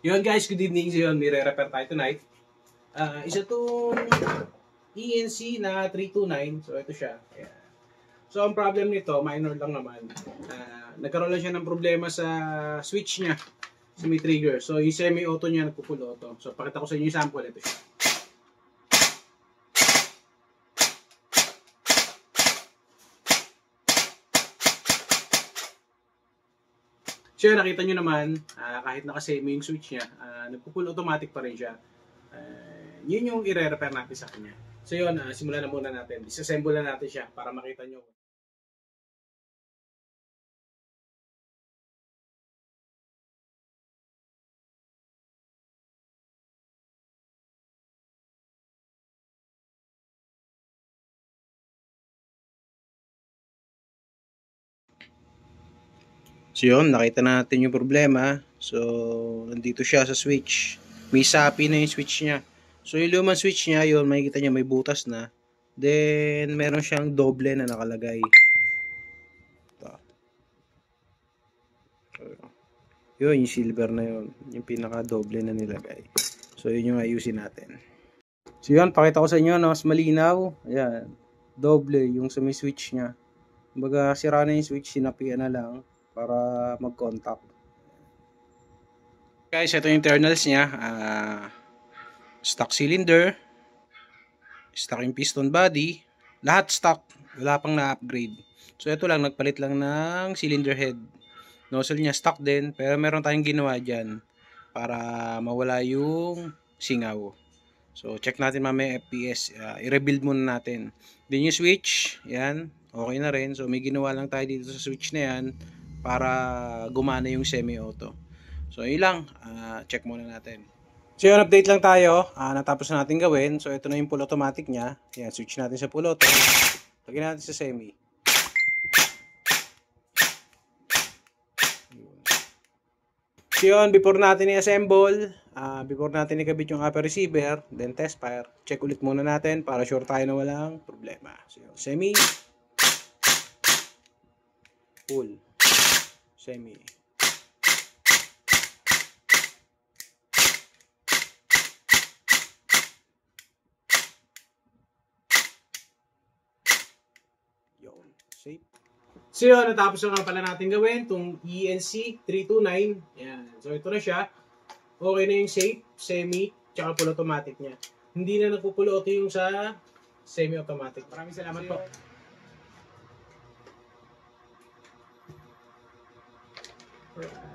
Yun guys, good evening. So yun, may re-repair tayo tonight. Isa itong ENC na 329. So ito siya. Ayan. So ang problem nito, minor lang naman. Nagkaroon lang siya ng problema sa switch niya. Sa may trigger. So yung semi-auto niya nagpo-full auto. So pakita ko sa inyo yung sample. Ito siya. So yun, nakita nyo naman, kahit naka-semi yung switch niya, nagpo-full automatic pa rin siya. Yun yung i-repair natin sa kanya. So yun, simulan na muna natin. Disassemble na natin siya para makita nyo. So yun, nakita natin yung problema. So, nandito siya sa switch. May sapi na yung switch niya. So, yung lumang switch niya, yun, makikita niya may butas na. Then, meron siyang doble na nakalagay. Ito. So, yun, yung silver na yun. Yung pinaka-doble na nilagay. So, yun yung ayusin natin. So, yun, pakita ko sa inyo na mas malinaw. Ayan, doble yung sa may switch niya. Kumbaga, sira na yung switch, sinapian na lang para mag-contact. Guys, ito yung internals niya. Stock cylinder, stock yung piston body, lahat stock, wala pang na-upgrade. So ito lang, nagpalit lang ng cylinder head. Nozzle niya stock din, pero meron tayong ginawa dyan para mawala yung singaw. So check natin mamaya FPS, i-rebuild muna natin. Then yung switch, yan, okay na rin. So may ginawa lang tayo dito sa switch na yan para gumana yung semi-auto. So yun lang, check muna natin. So yun, update lang tayo. Natapos na natin gawin. So ito na yung full automatic niya. Yan, switch natin sa full auto. Lagyan natin sa semi. So yun, before natin i-assemble, before natin ikabit yung upper receiver, then test fire, check ulit muna natin para sure tayo na walang problema. So yun, semi, full, semi. Yun, safe. So yun, natapos na pala natin gawin itong ENC 329. Yan. So ito na siya. Okay na yung safe, semi, tsaka full automatic niya. Hindi na nagpo-full auto yung sa semi-automatic. Maraming salamat po. Alright.